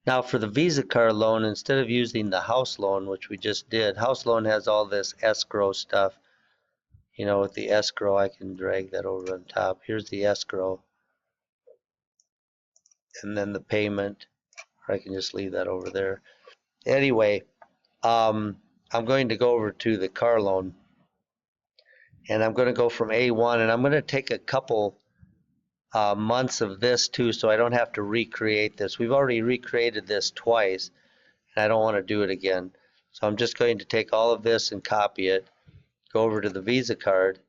Now for the Visa card loan, instead of using the house loan, which we just did, house loan has all this escrow stuff. You know, with the escrow, I can drag that over on top. Here's the escrow. And then the payment, or I can just leave that over there. Anyway, I'm going to go over to the car loan. And I'm going to go from A1, and I'm going to take a couple months of this too, so I don't have to recreate this. We've already recreated this twice, and I don't want to do it again. So I'm just going to take all of this and copy it, go over to the Visa card,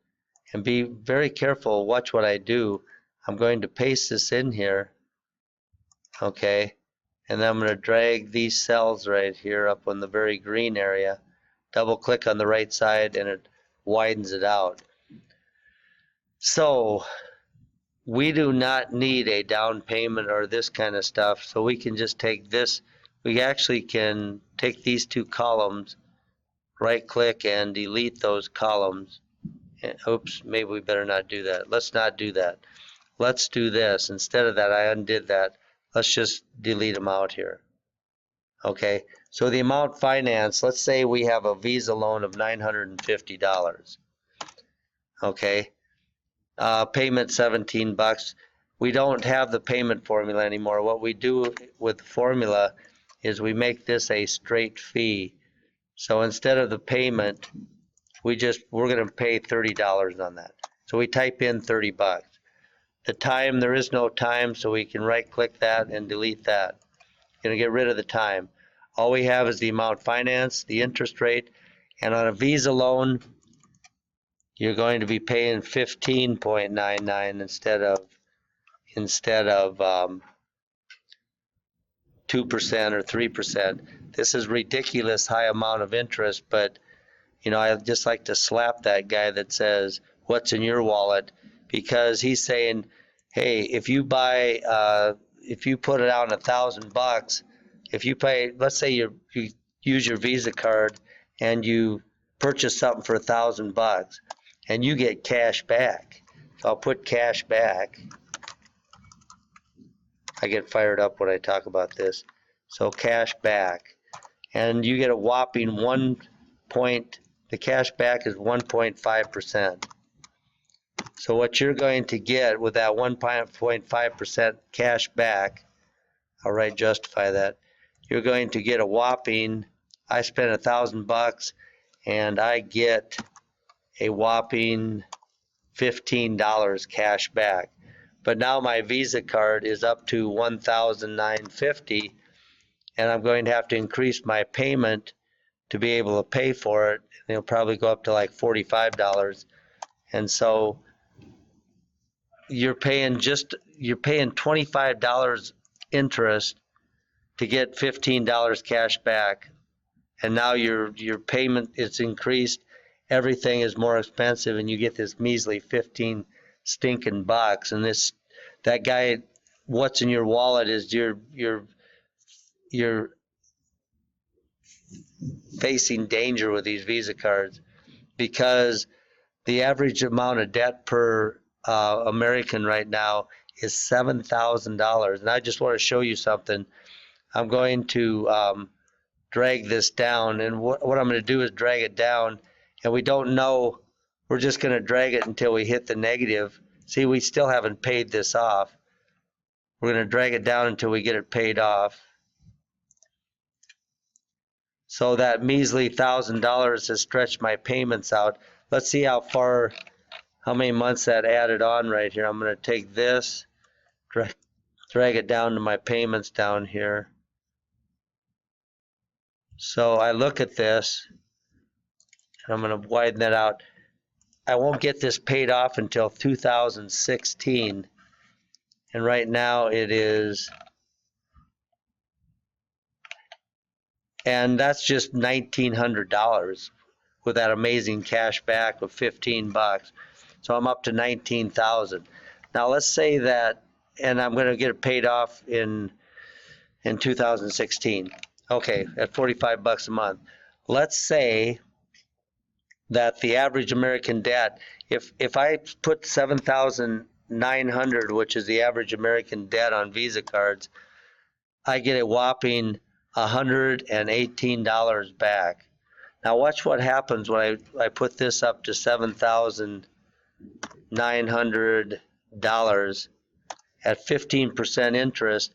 and be very careful. Watch what I do. I'm going to paste this in here, okay, and then I'm going to drag these cells right here up on the very green area, double click on the right side, and it widens it out. So we do not need a down payment or this kind of stuff, so we can just take this. We actually can take these two columns, right click and delete those columns. And, oops, maybe we better not do that. Let's not do that. Let's do this. Instead of that, I undid that. Let's just delete them out here. Okay, so the amount financed, let's say we have a Visa loan of $950. Okay, payment $17. We don't have the payment formula anymore. What we do with the formula is we make this a straight fee. So instead of the payment, we're going to pay $30 on that. So we type in $30. The time, there is no time, so we can right click that and delete that. Going to get rid of the time. All we have is the amount financed, the interest rate, and on a Visa loan, you're going to be paying 15.99 instead of 2% or 3%. This is ridiculous high amount of interest, but you know, I just like to slap that guy that says, "What's in your wallet?" Because he's saying, "Hey, if you buy, if you put it out $1,000, if you pay, let's say you use your Visa card and you purchase something for $1,000, and you get cash back." So I'll put cash back. I get fired up when I talk about this. So cash back, and you get a whopping the cash back is 1.5%. So what you're going to get with that 1.5% cash back, all right, justify that. You're going to get a whopping, I spent $1,000 and I get a whopping $15 cash back. But now my Visa card is up to $1,950, and I'm going to have to increase my payment to be able to pay for it. It'll probably go up to like $45. And so you're paying $25 interest to get $15 cash back. And now your payment is increased. Everything is more expensive, and you get this measly 15 stinking bucks. And that guy, what's in your wallet is you're facing danger with these Visa cards, because the average amount of debt per American right now is $7,000. And I just want to show you something. I'm going to drag this down, and what I'm going to do is drag it down, and we don't know, we're just going to drag it until we hit the negative. See, we still haven't paid this off. We're going to drag it down until we get it paid off. So that measly $1,000 has stretched my payments out. Let's see how many months that added on right here. I'm going to take this, drag it down to my payments down here. So I look at this, and I'm going to widen that out. I won't get this paid off until 2016. And right now it is, and that's just $1,900 with that amazing cash back of $15. So I'm up to $19,000. Now let's say that, and I'm going to get it paid off in 2016. Okay, at $45 a month. Let's say that the average American debt, if I put $7,900, which is the average American debt on Visa cards, I get a whopping $118 back. Now watch what happens when I put this up to $7,900 at 15% interest.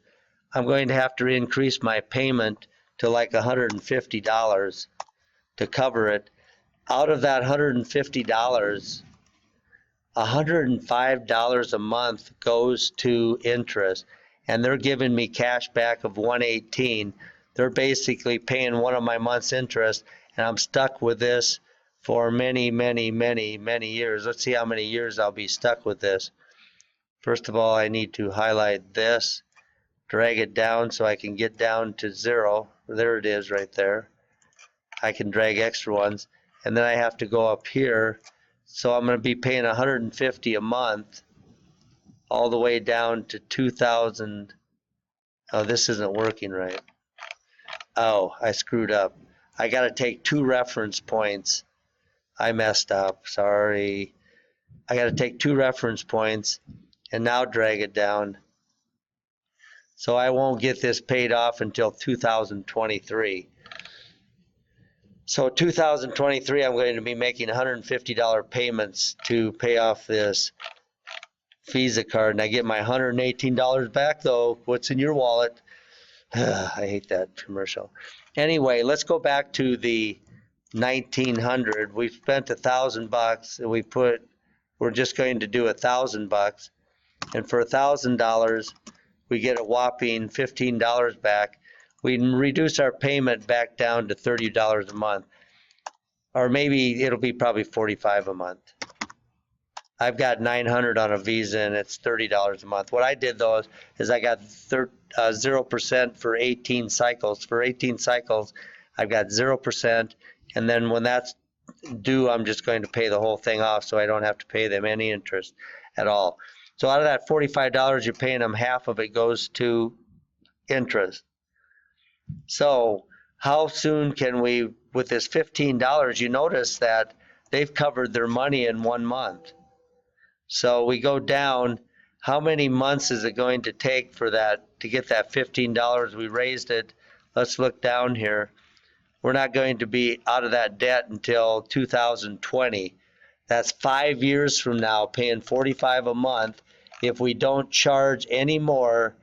I'm going to have to increase my payment to like $150 to cover it. Out of that $150, $105 a month goes to interest, and they're giving me cash back of $118. They're basically paying one of my month's interest, and I'm stuck with this for many, many, many, many years. Let's see how many years I'll be stuck with this. First of all, I need to highlight this, drag it down so I can get down to 0. There it is right there. I can drag extra ones, and then I have to go up here. So I'm going to be paying $150 a month all the way down to 2,000. Oh, this isn't working right. Oh, I screwed up. I got to take 2 reference points. I messed up. Sorry. I got to take 2 reference points and now drag it down. So I won't get this paid off until 2023. So 2023, I'm going to be making $150 payments to pay off this Visa card, and I get my $118 back though. What's in your wallet? I hate that commercial. Anyway, let's go back to the 1900. We've spent $1,000, and we're just going to do $1,000, and for $1,000, we get a whopping $15 back. We can reduce our payment back down to $30 a month, or maybe it'll be probably $45 a month. I've got $900 on a Visa, and it's $30 a month. What I did though is I got 0% for 18 cycles. For 18 cycles, I've got 0%, and then when that's due, I'm just going to pay the whole thing off, so I don't have to pay them any interest at all. So out of that $45 you're paying them, half of it goes to interest. So how soon can we, with this $15, you notice that they've covered their money in 1 month. So we go down, how many months is it going to take for that, to get that $15? We raised it. Let's look down here. We're not going to be out of that debt until 2020. That's 5 years from now, paying $45 a month. If we don't charge any more,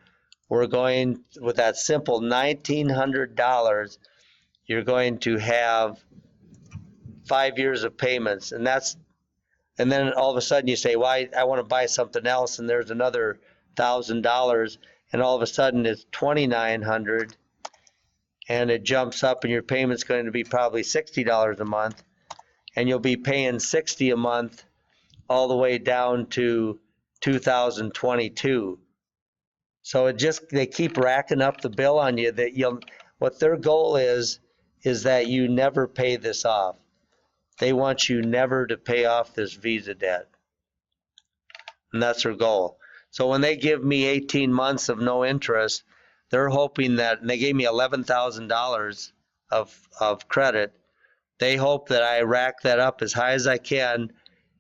we're going, with that simple $1,900, you're going to have 5 years of payments, and then all of a sudden you say, well, I want to buy something else, and there's another $1,000, and all of a sudden it's $2,900, and it jumps up, and your payment's going to be probably $60 a month, and you'll be paying $60 a month all the way down to 2022. So they keep racking up the bill on you. What their goal is that you never pay this off. They want you never to pay off this Visa debt. And that's their goal. So when they give me 18 months of no interest, they're hoping that, and they gave me $11,000 of credit, they hope that I rack that up as high as I can,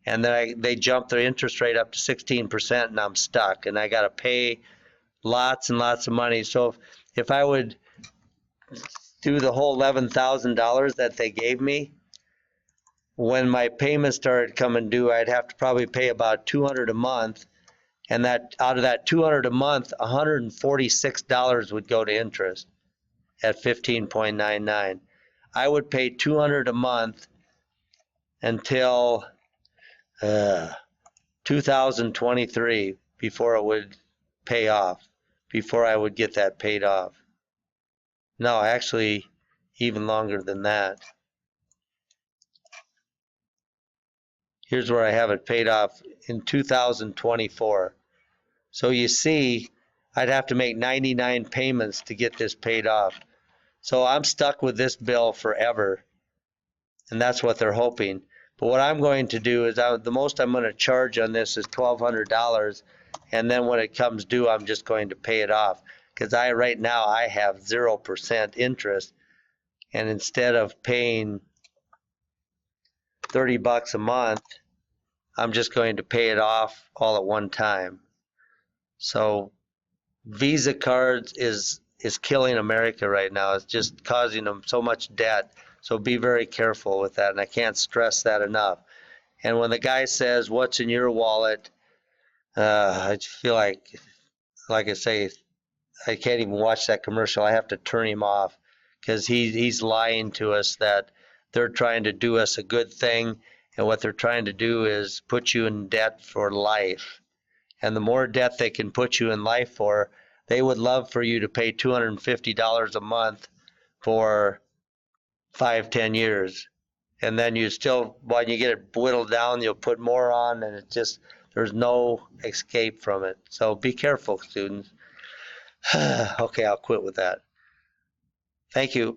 and then they jump their interest rate up to 16%, and I'm stuck, and I got to pay lots and lots of money. So if I would do the whole $11,000 that they gave me, when my payments started coming due, I'd have to probably pay about $200 a month, and that out of that $200 a month, $146 would go to interest at 15.99. I would pay $200 a month until 2023 before it would pay off, before I would get that paid off. No, actually, even longer than that. Here's where I have it paid off in 2024. So you see, I'd have to make 99 payments to get this paid off. So I'm stuck with this bill forever, and that's what they're hoping. But what I'm going to do is the most I'm going to charge on this is $1,200, and then when it comes due, I'm just going to pay it off. Because right now I have 0% interest, and instead of paying $30 a month, I'm just going to pay it off all at one time. So Visa cards is is killing America right now. It's just causing them so much debt. So be very careful with that, and I can't stress that enough. And when the guy says, "What's in your wallet?" I feel like I say, I can't even watch that commercial. I have to turn him off because he's lying to us that they're trying to do us a good thing, and what they're trying to do is put you in debt for life. And the more debt they can put you in life for, they would love for you to pay $250 a month for 5, 10 years. And then you still, when you get it whittled down, you'll put more on, and it just, there's no escape from it. So be careful, students. Okay, I'll quit with that. Thank you.